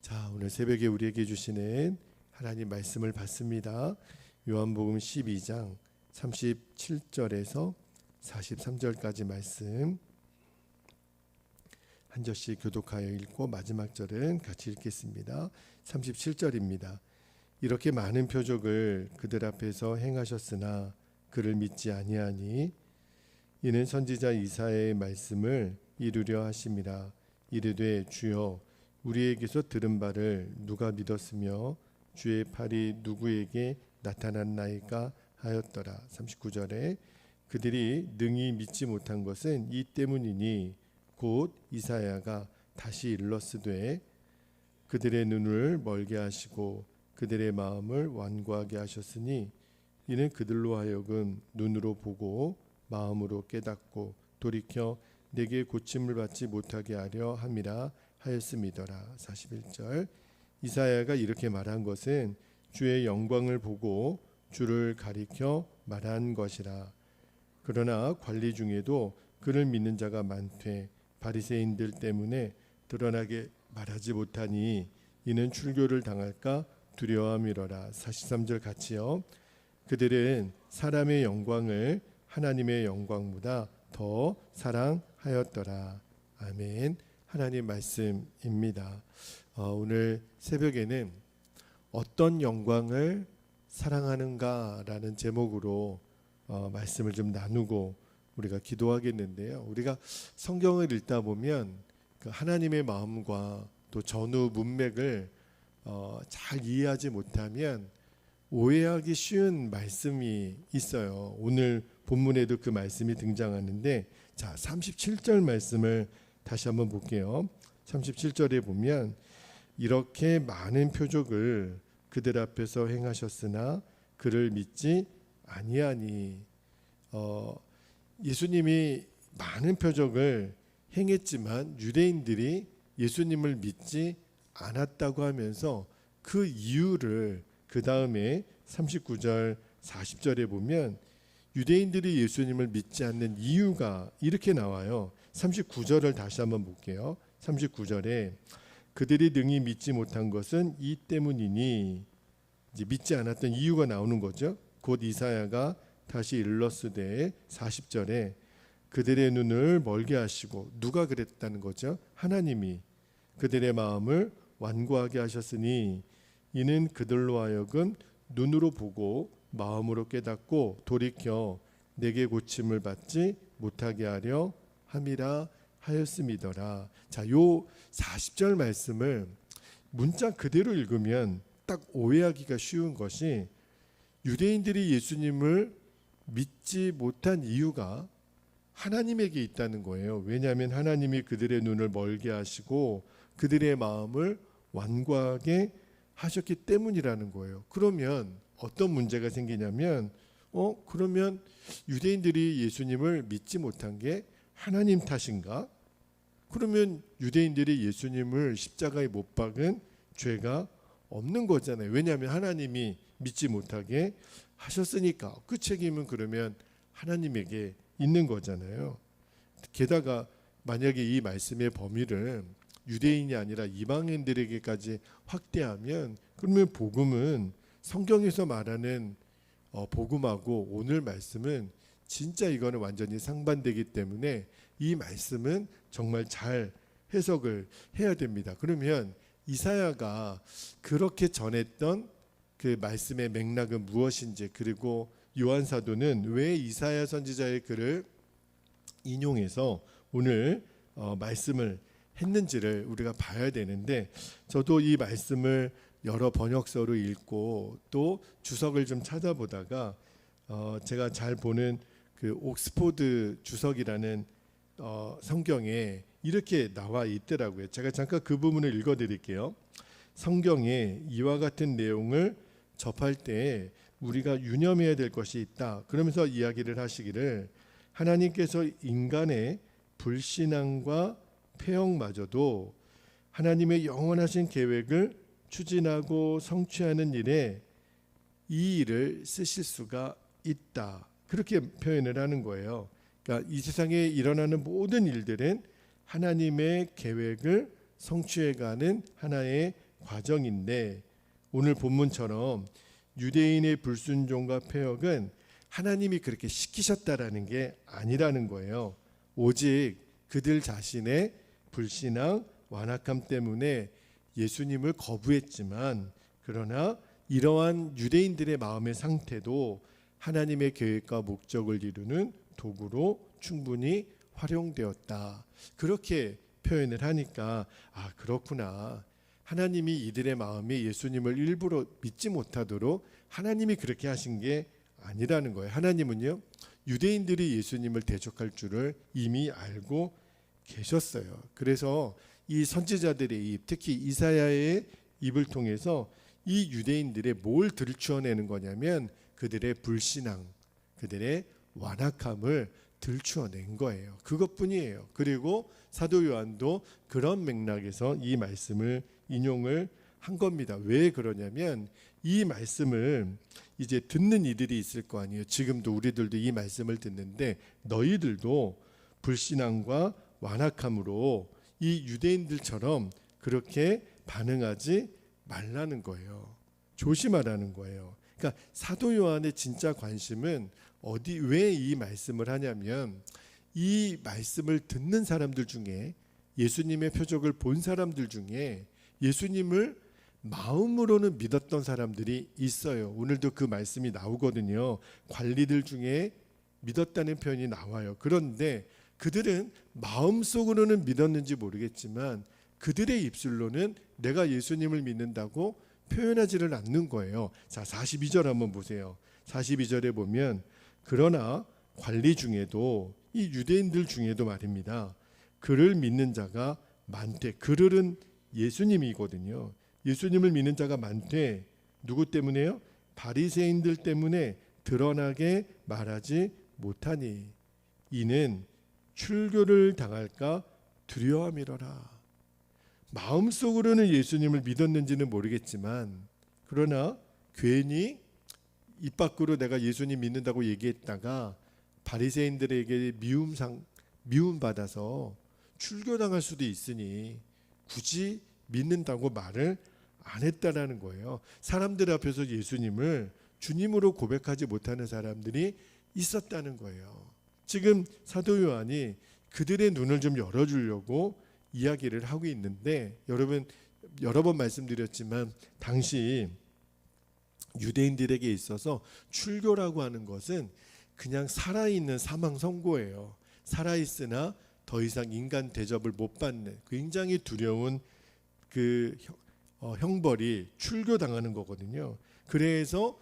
자, 오늘 새벽에 우리에게 주시는 하나님 말씀을 받습니다. 요한복음 12장 37절에서 43절까지 말씀 한 절씩 교독하여 읽고 마지막 절은 같이 읽겠습니다. 37절입니다. 이렇게 많은 표적을 그들 앞에서 행하셨으나 그를 믿지 아니하니 이는 선지자 이사야의 말씀을 이루려 하심이라. 이르되 주여 우리에게서 들은 바를 누가 믿었으며 주의 팔이 누구에게 나타났나이까 하였더라. 39절에 그들이 능히 믿지 못한 것은 이 때문이니 곧 이사야가 다시 일렀으되 그들의 눈을 멀게 하시고 그들의 마음을 완고하게 하셨으니 이는 그들로 하여금 눈으로 보고 마음으로 깨닫고 돌이켜 내게 고침을 받지 못하게 하려 함이라 하였음이더라. 41절 이사야가 이렇게 말한 것은 주의 영광을 보고 주를 가리켜 말한 것이라. 그러나 관리 중에도 그를 믿는 자가 많되 바리새인들 때문에 드러나게 말하지 못하니 이는 출교를 당할까 두려워함이로라. 43절 같이요. 그들은 사람의 영광을 하나님의 영광보다 더 사랑하였더라. 아멘. 하나님 말씀입니다. 오늘 새벽에는 어떤 영광을 사랑하는가라는 제목으로 말씀을 좀 나누고 우리가 기도하겠는데요. 우리가 성경을 읽다 보면 그 하나님의 마음과 또 전후 문맥을 잘 이해하지 못하면 오해하기 쉬운 말씀이 있어요. 오늘 본문에도 그 말씀이 등장하는데, 자 37절 말씀을 다시 한번 볼게요. 37절에 보면 이렇게 많은 표적을 그들 앞에서 행하셨으나 그를 믿지 아니하니. 예수님이 많은 표적을 행했지만 유대인들이 예수님을 믿지 않았다고 하면서 그 이유를 그 다음에 39절 40절에 보면 유대인들이 예수님을 믿지 않는 이유가 이렇게 나와요. 39절을 다시 한번 볼게요. 39절에 그들이 능히 믿지 못한 것은 이 때문이니, 이제 믿지 않았던 이유가 나오는 거죠. 곧 이사야가 다시 일렀으되 40절에 그들의 눈을 멀게 하시고, 누가 그랬다는 거죠? 하나님이 그들의 마음을 완고하게 하셨으니 이는 그들로 하여금 눈으로 보고 마음으로 깨닫고 돌이켜 내게 고침을 받지 못하게 하려 함이라 하였음이더라. 자, 요 40절 말씀을 문자 그대로 읽으면 딱 오해하기가 쉬운 것이, 유대인들이 예수님을 믿지 못한 이유가 하나님에게 있다는 거예요. 왜냐하면 하나님이 그들의 눈을 멀게 하시고 그들의 마음을 완고하게 하셨기 때문이라는 거예요. 그러면 어떤 문제가 생기냐면 그러면 유대인들이 예수님을 믿지 못한 게 하나님 탓인가? 그러면 유대인들이 예수님을 십자가에 못 박은 죄가 없는 거잖아요. 왜냐하면 하나님이 믿지 못하게 하셨으니까 그 책임은 그러면 하나님에게 있는 거잖아요. 게다가 만약에 이 말씀의 범위를 유대인이 아니라 이방인들에게까지 확대하면, 그러면 복음은 성경에서 말하는 복음하고 오늘 말씀은 진짜 이거는 완전히 상반되기 때문에 이 말씀은 정말 잘 해석을 해야 됩니다. 그러면 이사야가 그렇게 전했던 그 말씀의 맥락은 무엇인지, 그리고 요한 사도는 왜 이사야 선지자의 글을 인용해서 오늘 말씀을 했는지를 우리가 봐야 되는데, 저도 이 말씀을 여러 번역서로 읽고 또 주석을 좀 찾아보다가 제가 잘 보는 그 옥스포드 주석이라는 성경에 이렇게 나와 있더라고요. 제가 잠깐 그 부분을 읽어드릴게요. 성경에 이와 같은 내용을 접할 때 우리가 유념해야 될 것이 있다. 그러면서 이야기를 하시기를, 하나님께서 인간의 불신앙과 폐역마저도 하나님의 영원하신 계획을 추진하고 성취하는 일에 이 일을 쓰실 수가 있다. 그렇게 표현을 하는 거예요. 그러니까 이 세상에 일어나는 모든 일들은 하나님의 계획을 성취해가는 하나의 과정인데 오늘 본문처럼 유대인의 불순종과 폐역은 하나님이 그렇게 시키셨다라는 게 아니라는 거예요. 오직 그들 자신의 불신앙, 완악함 때문에 예수님을 거부했지만 그러나 이러한 유대인들의 마음의 상태도 하나님의 계획과 목적을 이루는 도구로 충분히 활용되었다. 그렇게 표현을 하니까 그렇구나. 하나님이 이들의 마음이 예수님을 일부러 믿지 못하도록 하나님이 그렇게 하신 게 아니라는 거예요. 하나님은요, 유대인들이 예수님을 대적할 줄을 이미 알고 계셨어요. 그래서 이 선지자들의 입, 특히 이사야의 입을 통해서 이 유대인들의 뭘 들추어내는 거냐면 그들의 불신앙, 그들의 완악함을 들추어낸 거예요. 그것뿐이에요. 그리고 사도 요한도 그런 맥락에서 이 말씀을 인용을 한 겁니다. 왜 그러냐면 이 말씀을 이제 듣는 이들이 있을 거 아니에요. 지금도 우리들도 이 말씀을 듣는데 너희들도 불신앙과 완악함으로 이 유대인들처럼 그렇게 반응하지 말라는 거예요. 조심하라는 거예요. 그러니까 사도 요한의 진짜 관심은 왜 이 말씀을 하냐면 이 말씀을 듣는 사람들 중에 예수님의 표적을 본 사람들 중에 예수님을 마음으로는 믿었던 사람들이 있어요. 오늘도 그 말씀이 나오거든요. 관리들 중에 믿었다는 표현이 나와요. 그런데 그들은 마음속으로는 믿었는지 모르겠지만 그들의 입술로는 내가 예수님을 믿는다고 표현하지를 않는 거예요. 자, 42절 한번 보세요. 42절에 보면 그러나 관리 중에도 이 유대인들 중에도 말입니다. 그를 믿는 자가 많대. 그들은 예수님이거든요. 예수님을 믿는 자가 많대. 누구 때문에요? 바리새인들 때문에 드러나게 말하지 못하니 이는 출교를 당할까 두려움이로라. 마음속으로는 예수님을 믿었는지는 모르겠지만 그러나 괜히 입 밖으로 내가 예수님 믿는다고 얘기했다가 바리새인들에게 미움 받아서 출교당할 수도 있으니 굳이 믿는다고 말을 안 했다라는 거예요. 사람들 앞에서 예수님을 주님으로 고백하지 못하는 사람들이 있었다는 거예요. 지금 사도 요한이 그들의 눈을 좀 열어주려고 이야기를 하고 있는데 여러분 여러 번 말씀드렸지만 당시 유대인들에게 있어서 출교라고 하는 것은 그냥 살아있는 사망 선고예요. 살아있으나 더 이상 인간 대접을 못 받는 굉장히 두려운 그 형벌이 출교당하는 거거든요. 그래서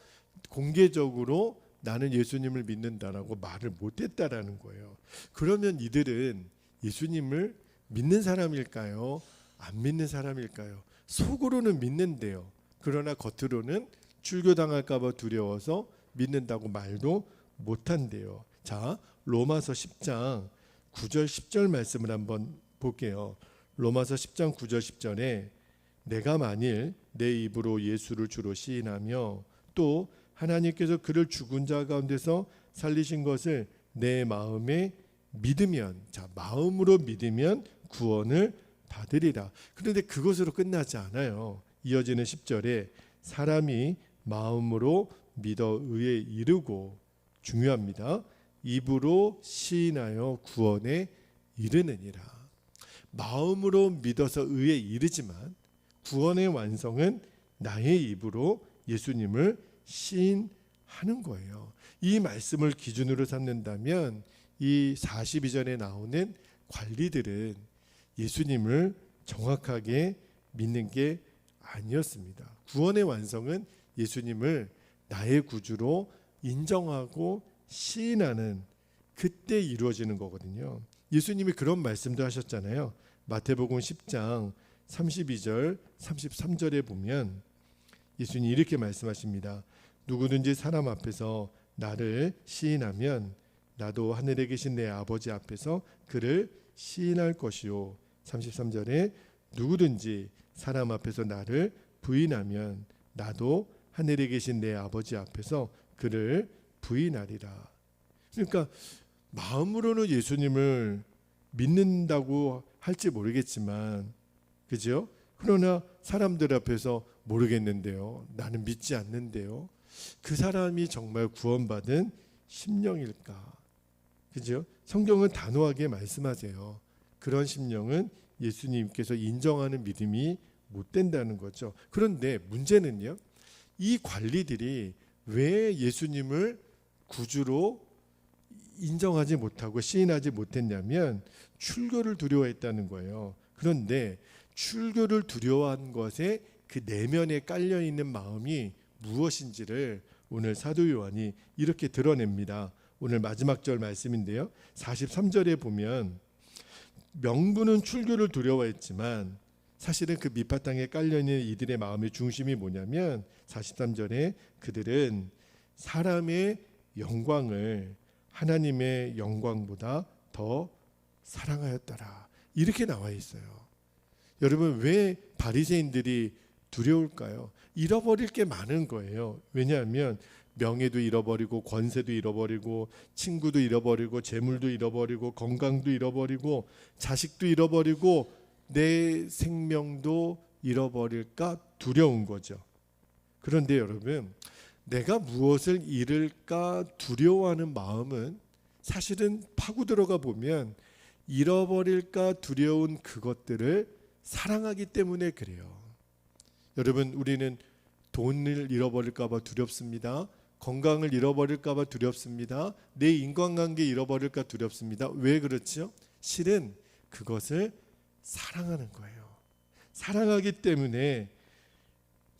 공개적으로 나는 예수님을 믿는다라고 말을 못했다라는 거예요. 그러면 이들은 예수님을 믿는 사람일까요? 안 믿는 사람일까요? 속으로는 믿는데요. 그러나 겉으로는 출교당할까 봐 두려워서 믿는다고 말도 못한대요. 자, 로마서 10장 9절 10절 말씀을 한번 볼게요. 로마서 10장 9절 10절에 내가 만일 내 입으로 예수를 주로 시인하며 또 하나님께서 그를 죽은 자 가운데서 살리신 것을 내 마음에 믿으면, 자, 마음으로 믿으면 구원을 받으리라. 그런데 그것으로 끝나지 않아요. 이어지는 10절에 사람이 마음으로 믿어 의에 이르고, 중요합니다. 입으로 시인하여 구원에 이르느니라. 마음으로 믿어서 의에 이르지만 구원의 완성은 나의 입으로 예수님을 시인하는 거예요. 이 말씀을 기준으로 삼는다면 이 42절에 나오는 관리들은 예수님을 정확하게 믿는 게 아니었습니다. 구원의 완성은 예수님을 나의 구주로 인정하고 시인하는 그때 이루어지는 거거든요. 예수님이 그런 말씀도 하셨잖아요. 마태복음 10장 32절 33절에 보면 예수님이 이렇게 말씀하십니다. 누구든지 사람 앞에서 나를 시인하면 나도 하늘에 계신 내 아버지 앞에서 그를 시인할 것이요. 33절에 누구든지 사람 앞에서 나를 부인하면 나도 하늘에 계신 내 아버지 앞에서 그를 부인하리라. 그러니까 마음으로는 예수님을 믿는다고 할지 모르겠지만, 그죠? 그러나 사람들 앞에서 모르겠는데요. 나는 믿지 않는데요. 그 사람이 정말 구원받은 심령일까? 그죠? 성경은 단호하게 말씀하세요. 그런 심령은 예수님께서 인정하는 믿음이 못 된다는 거죠. 그런데 문제는요. 이 관리들이 왜 예수님을 구주로 인정하지 못하고 시인하지 못했냐면 출교를 두려워했다는 거예요. 그런데 출교를 두려워한 것에 그 내면에 깔려 있는 마음이 무엇인지를 오늘 사도 요한이 이렇게 드러냅니다. 오늘 마지막 절 말씀인데요. 43절에 보면 명분은 출교를 두려워했지만 사실은 그 밑바탕에 깔려있는 이들의 마음의 중심이 뭐냐면 43절에 그들은 사람의 영광을 하나님의 영광보다 더 사랑하였더라. 이렇게 나와 있어요. 여러분, 왜 바리새인들이 두려울까요? 잃어버릴 게 많은 거예요. 왜냐하면 명예도 잃어버리고 권세도 잃어버리고 친구도 잃어버리고 재물도 잃어버리고 건강도 잃어버리고 자식도 잃어버리고 내 생명도 잃어버릴까 두려운 거죠. 그런데 여러분, 내가 무엇을 잃을까 두려워하는 마음은 사실은 파고 들어가 보면 잃어버릴까 두려운 그것들을 사랑하기 때문에 그래요. 여러분, 우리는 돈을 잃어버릴까 봐 두렵습니다. 건강을 잃어버릴까 봐 두렵습니다. 내 인간관계 잃어버릴까 두렵습니다. 왜 그렇죠? 실은 그것을 사랑하는 거예요. 사랑하기 때문에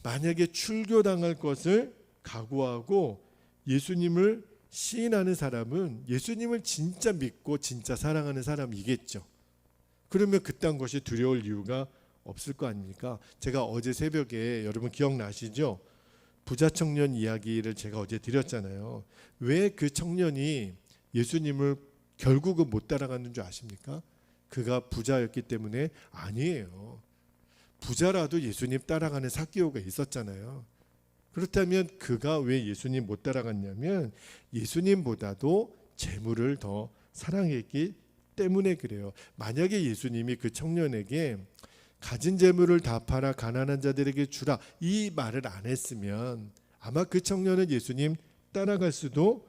만약에 출교당할 것을 각오하고 예수님을 시인하는 사람은 예수님을 진짜 믿고 진짜 사랑하는 사람이겠죠. 그러면 그딴 것이 두려울 이유가 없을 거 아닙니까? 제가 어제 새벽에 여러분 기억나시죠? 부자 청년 이야기를 제가 어제 드렸잖아요. 왜 그 청년이 예수님을 결국은 못 따라가는 줄 아십니까? 그가 부자였기 때문에 아니에요. 부자라도 예수님 따라가는 삭개오가 있었잖아요. 그렇다면 그가 왜 예수님 못 따라갔냐면 예수님보다도 재물을 더 사랑했기 때문에 그래요. 만약에 예수님이 그 청년에게 가진 재물을 다 팔아 가난한 자들에게 주라 이 말을 안 했으면 아마 그 청년은 예수님 따라갈 수도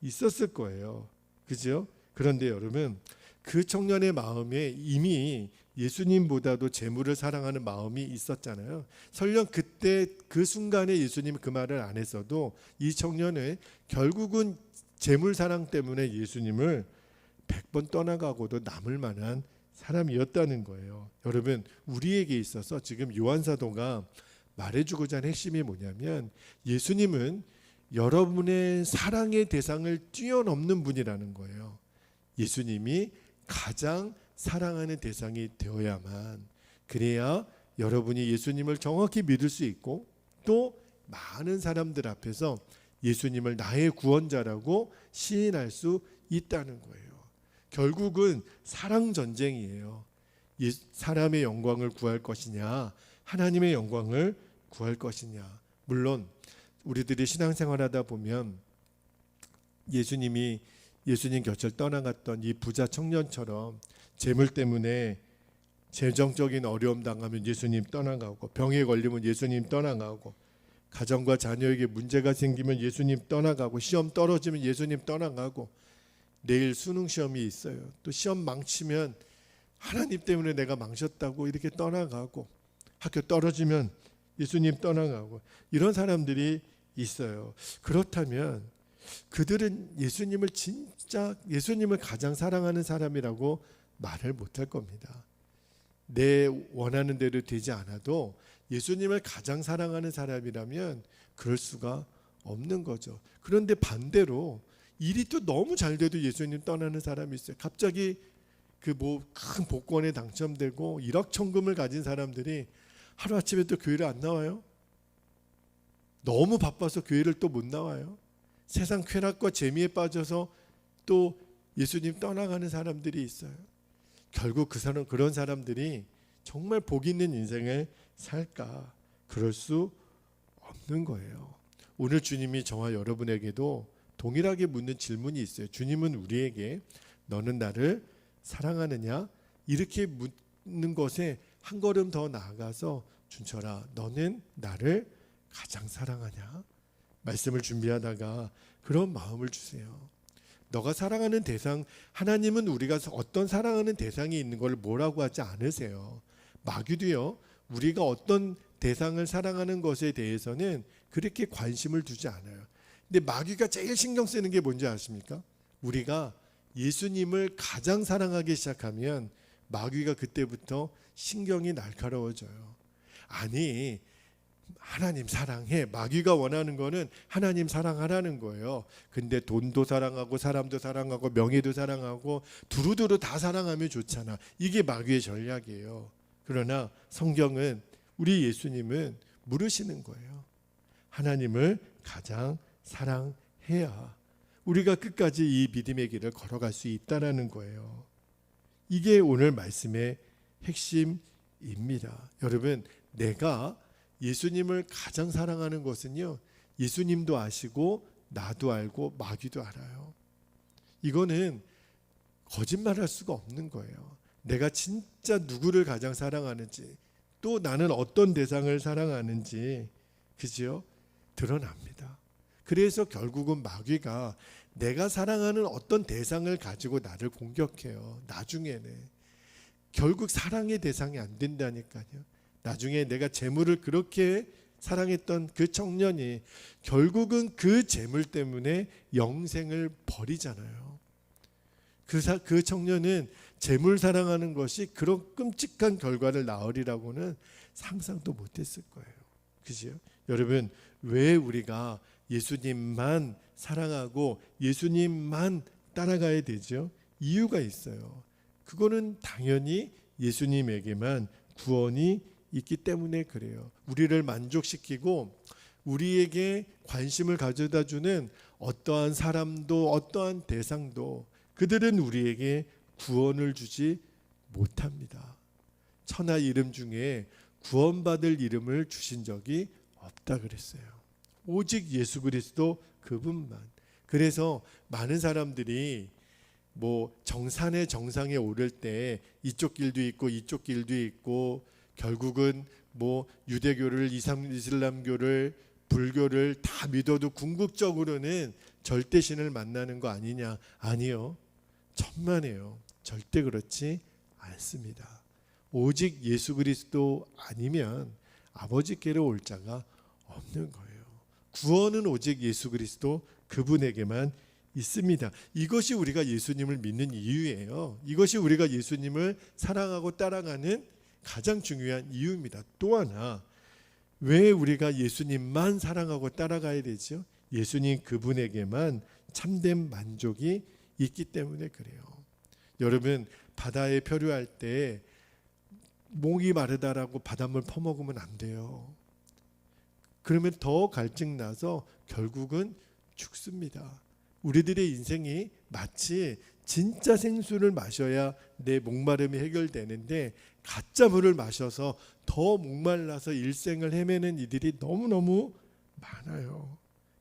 있었을 거예요. 그죠? 그런데 여러분, 그 청년의 마음에 이미 예수님보다도 재물을 사랑하는 마음이 있었잖아요. 설령 그때 그 순간에 예수님이 그 말을 안 했어도 이 청년은 결국은 재물 사랑 때문에 예수님을 100번 떠나가고도 남을 만한 사람이었다는 거예요. 여러분, 우리에게 있어서 지금 요한사도가 말해주고자 하는 핵심이 뭐냐면 예수님은 여러분의 사랑의 대상을 뛰어넘는 분이라는 거예요. 예수님이 가장 사랑하는 대상이 되어야만 그래야 여러분이 예수님을 정확히 믿을 수 있고 또 많은 사람들 앞에서 예수님을 나의 구원자라고 시인할 수 있다는 거예요. 결국은 사랑 전쟁이에요. 사람의 영광을 구할 것이냐 하나님의 영광을 구할 것이냐. 물론 우리들이 신앙생활하다 보면 예수님 곁을 떠나갔던 이 부자 청년처럼 재물 때문에 재정적인 어려움 당하면 예수님 떠나가고 병에 걸리면 예수님 떠나가고 가정과 자녀에게 문제가 생기면 예수님 떠나가고 시험 떨어지면 예수님 떠나가고 내일 수능 시험이 있어요. 또 시험 망치면 하나님 때문에 내가 망쳤다고 이렇게 떠나가고 학교 떨어지면 예수님 떠나가고 이런 사람들이 있어요. 그렇다면 그들은 예수님을 가장 사랑하는 사람이라고 말을 못할 겁니다. 내 원하는 대로 되지 않아도 예수님을 가장 사랑하는 사람이라면 그럴 수가 없는 거죠. 그런데 반대로 일이 또 너무 잘 돼도 예수님 떠나는 사람이 있어요. 갑자기 그 큰 복권에 당첨되고 일확천금을 가진 사람들이 하루아침에 또 교회를 안 나와요. 너무 바빠서 교회를 또 못 나와요. 세상 쾌락과 재미에 빠져서 또 예수님 떠나가는 사람들이 있어요. 결국 그런 사람들이 정말 복 있는 인생을 살까? 그럴 수 없는 거예요. 오늘 주님이 저와 여러분에게도 동일하게 묻는 질문이 있어요. 주님은 우리에게 너는 나를 사랑하느냐? 이렇게 묻는 것에 한 걸음 더 나아가서 준철아, 너는 나를 가장 사랑하냐? 말씀을 준비하다가 그런 마음을 주세요. 너가 사랑하는 대상, 하나님은 우리가 어떤 사랑하는 대상이 있는 걸 뭐라고 하지 않으세요. 마귀도요, 우리가 어떤 대상을 사랑하는 것에 대해서는 그렇게 관심을 두지 않아요. 근데 마귀가 제일 신경 쓰는 게 뭔지 아십니까? 우리가 예수님을 가장 사랑하기 시작하면 마귀가 그때부터 신경이 날카로워져요. 아니, 하나님 사랑해. 마귀가 원하는 거는 하나님 사랑하라는 거예요. 근데 돈도 사랑하고 사람도 사랑하고 명예도 사랑하고 두루두루 다 사랑하면 좋잖아. 이게 마귀의 전략이에요. 그러나 성경은, 우리 예수님은 물으시는 거예요. 하나님을 가장 사랑해야 우리가 끝까지 이 믿음의 길을 걸어갈 수 있다라는 거예요. 이게 오늘 말씀의 핵심입니다. 여러분, 내가 예수님을 가장 사랑하는 것은요, 예수님도 아시고 나도 알고 마귀도 알아요. 이거는 거짓말할 수가 없는 거예요. 내가 진짜 누구를 가장 사랑하는지, 또 나는 어떤 대상을 사랑하는지, 그죠? 드러납니다. 그래서 결국은 마귀가 내가 사랑하는 어떤 대상을 가지고 나를 공격해요. 나중에는 결국 사랑의 대상이 안 된다니까요. 나중에 내가 재물을 그렇게 사랑했던 그 청년이 결국은 그 재물 때문에 영생을 버리잖아요. 그 청년은 재물 사랑하는 것이 그런 끔찍한 결과를 낳으리라고는 상상도 못했을 거예요. 그죠? 여러분, 왜 우리가 예수님만 사랑하고 예수님만 따라가야 되죠? 이유가 있어요. 그거는 당연히 예수님에게만 구원이 있기 때문에 그래요. 우리를 만족시키고 우리에게 관심을 가져다주는 어떠한 사람도 어떠한 대상도 그들은 우리에게 구원을 주지 못합니다. 천하 이름 중에 구원받을 이름을 주신 적이 없다 그랬어요. 오직 예수 그리스도 그분만. 그래서 많은 사람들이 정산의 정상에 오를 때 이쪽 길도 있고 이쪽 길도 있고 결국은 유대교를 이슬람교를 불교를 다 믿어도 궁극적으로는 절대신을 만나는 거 아니냐? 아니요. 천만에요. 절대 그렇지 않습니다. 오직 예수 그리스도 아니면 아버지께로 올 자가 없는 거예요. 구원은 오직 예수 그리스도 그분에게만 있습니다. 이것이 우리가 예수님을 믿는 이유예요. 이것이 우리가 예수님을 사랑하고 따라가는 가장 중요한 이유입니다. 또 하나, 왜 우리가 예수님만 사랑하고 따라가야 되죠? 예수님 그분에게만 참된 만족이 있기 때문에 그래요. 여러분, 바다에 표류할 때 목이 마르다라고 바닷물 퍼먹으면 안 돼요. 그러면 더 갈증 나서 결국은 죽습니다. 우리들의 인생이 마치 진짜 생수를 마셔야 내 목마름이 해결되는데 가짜 물을 마셔서 더 목말라서 일생을 헤매는 이들이 너무너무 많아요.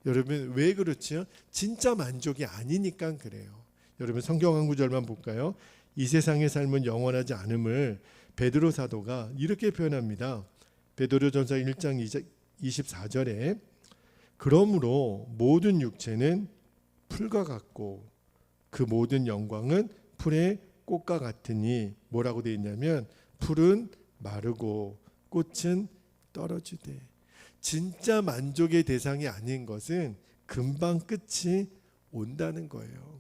여러분, 왜 그렇죠? 진짜 만족이 아니니까 그래요. 여러분, 성경 한 구절만 볼까요? 이 세상의 삶은 영원하지 않음을 베드로 사도가 이렇게 표현합니다. 베드로전서 1장 24절에 그러므로 모든 육체는 풀과 같고 그 모든 영광은 풀의 꽃과 같으니 뭐라고 되어 있냐면 풀은 마르고 꽃은 떨어지되. 진짜 만족의 대상이 아닌 것은 금방 끝이 온다는 거예요.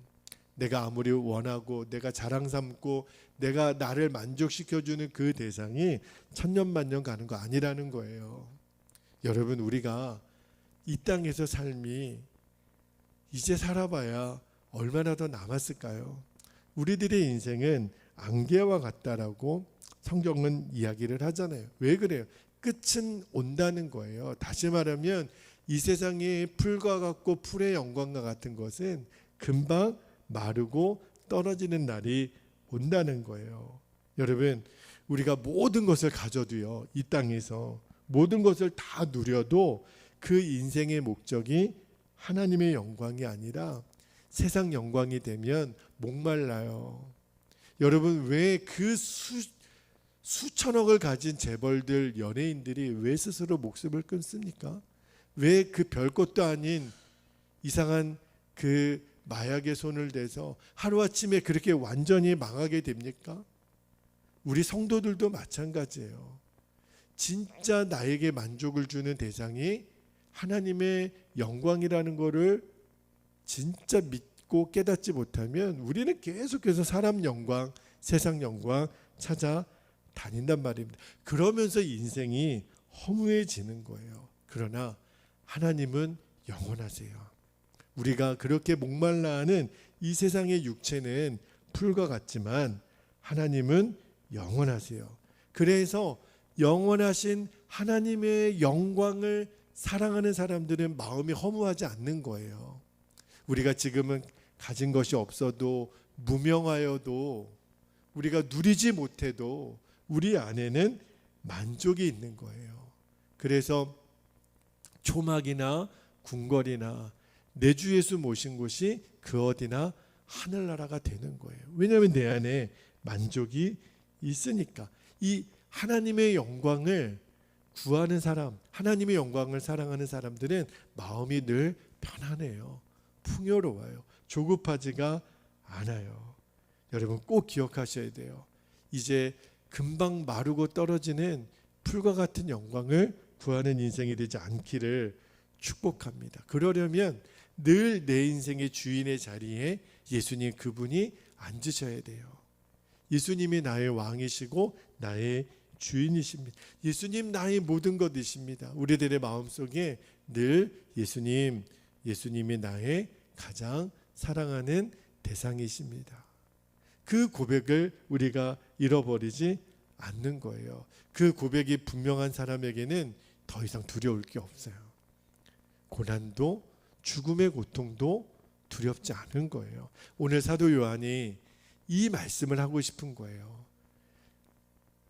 내가 아무리 원하고 내가 자랑 삼고 내가 나를 만족시켜주는 그 대상이 천년만년 가는 거 아니라는 거예요. 여러분, 우리가 이 땅에서 삶이 이제 살아봐야 얼마나 더 남았을까요? 우리들의 인생은 안개와 같다라고 성경은 이야기를 하잖아요. 왜 그래요? 끝은 온다는 거예요. 다시 말하면 이 세상의 풀과 같고 풀의 영광과 같은 것은 금방 마르고 떨어지는 날이 온다는 거예요. 여러분, 우리가 모든 것을 가져도요, 이 땅에서 모든 것을 다 누려도 그 인생의 목적이 하나님의 영광이 아니라 세상 영광이 되면 목말라요. 여러분, 왜 그 수천억을 가진 재벌들, 연예인들이 왜 스스로 목숨을 끊습니까? 왜 그 별것도 아닌 이상한 그 마약에 손을 대서 하루아침에 그렇게 완전히 망하게 됩니까? 우리 성도들도 마찬가지예요. 진짜 나에게 만족을 주는 대상이 하나님의 영광이라는 것을 진짜 믿고 깨닫지 못하면 우리는 계속해서 사람 영광, 세상 영광 찾아 다닌단 말입니다. 그러면서 인생이 허무해지는 거예요. 그러나 하나님은 영원하세요. 우리가 그렇게 목말라 하는 이 세상의 육체는 풀과 같지만 하나님은 영원하세요. 그래서 영원하신 하나님의 영광을 사랑하는 사람들은 마음이 허무하지 않는 거예요. 우리가 지금은 가진 것이 없어도 무명하여도 우리가 누리지 못해도 우리 안에는 만족이 있는 거예요. 그래서 초막이나 궁궐이나 내 주 예수 모신 곳이 그 어디나 하늘나라가 되는 거예요. 왜냐하면 내 안에 만족이 있으니까. 이 하나님의 영광을 구하는 사람, 하나님의 영광을 사랑하는 사람들은 마음이 늘 편안해요. 풍요로워요. 조급하지가 않아요. 여러분 꼭 기억하셔야 돼요. 이제 금방 마르고 떨어지는 풀과 같은 영광을 구하는 인생이 되지 않기를 축복합니다. 그러려면 늘 내 인생의 주인의 자리에 예수님 그분이 앉으셔야 돼요. 예수님이 나의 왕이시고 나의 주인이십니다. 예수님 나의 모든 것이십니다. 우리들의 마음속에 늘 예수님이 나의 가장 사랑하는 대상이십니다. 그 고백을 우리가 잃어버리지 않는 거예요. 그 고백이 분명한 사람에게는 더 이상 두려울 게 없어요. 고난도 죽음의 고통도 두렵지 않은 거예요. 오늘 사도 요한이 이 말씀을 하고 싶은 거예요.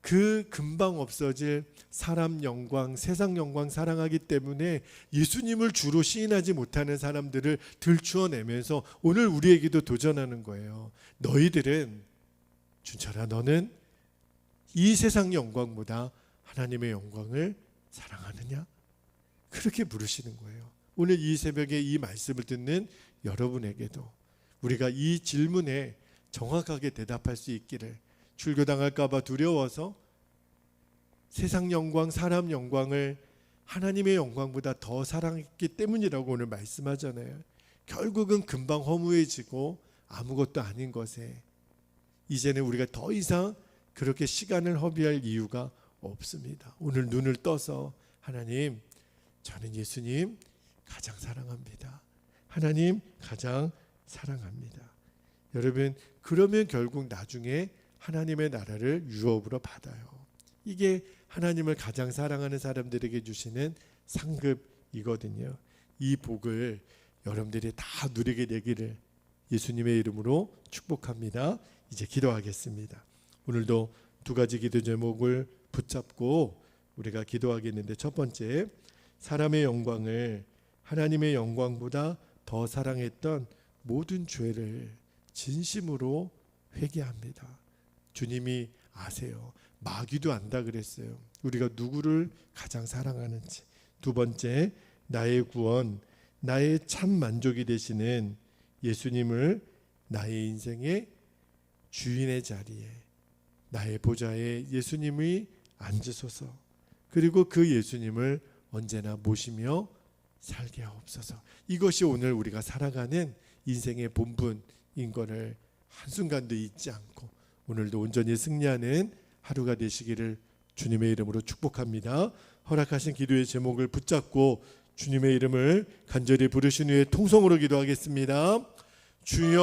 그 금방 없어질 사람 영광, 세상 영광 사랑하기 때문에 예수님을 주로 시인하지 못하는 사람들을 들추어내면서 오늘 우리에게도 도전하는 거예요. 너희들은 준철아, 너는 이 세상 영광보다 하나님의 영광을 사랑하느냐? 그렇게 부르시는 거예요. 오늘 이 새벽에 이 말씀을 듣는 여러분에게도 우리가 이 질문에 정확하게 대답할 수 있기를, 출교당할까 봐 두려워서 세상 영광, 사람 영광을 하나님의 영광보다 더 사랑했기 때문이라고 오늘 말씀하잖아요. 결국은 금방 허무해지고 아무것도 아닌 것에 이제는 우리가 더 이상 그렇게 시간을 허비할 이유가 없습니다. 오늘 눈을 떠서 하나님, 저는 예수님 가장 사랑합니다. 하나님 가장 사랑합니다. 여러분, 그러면 결국 나중에 하나님의 나라를 유업으로 받아요. 이게 하나님을 가장 사랑하는 사람들에게 주시는 상급이거든요. 이 복을 여러분들이 다 누리게 되기를 예수님의 이름으로 축복합니다. 이제 기도하겠습니다. 오늘도 두 가지 기도 제목을 붙잡고 우리가 기도하겠는데, 첫 번째, 사람의 영광을 하나님의 영광보다 더 사랑했던 모든 죄를 진심으로 회개합니다. 주님이 아세요. 마귀도 안다 그랬어요. 우리가 누구를 가장 사랑하는지. 두 번째, 나의 구원, 나의 참 만족이 되시는 예수님을 나의 인생의 주인의 자리에, 나의 보좌에 예수님이 앉으소서. 그리고 그 예수님을 언제나 모시며 살게 하옵소서. 이것이 오늘 우리가 살아가는 인생의 본분인 것을 한순간도 잊지 않고 오늘도 온전히 승리하는 하루가 되시기를 주님의 이름으로 축복합니다. 허락하신 기도의 제목을 붙잡고 주님의 이름을 간절히 부르신 후에 통성으로 기도하겠습니다. 주여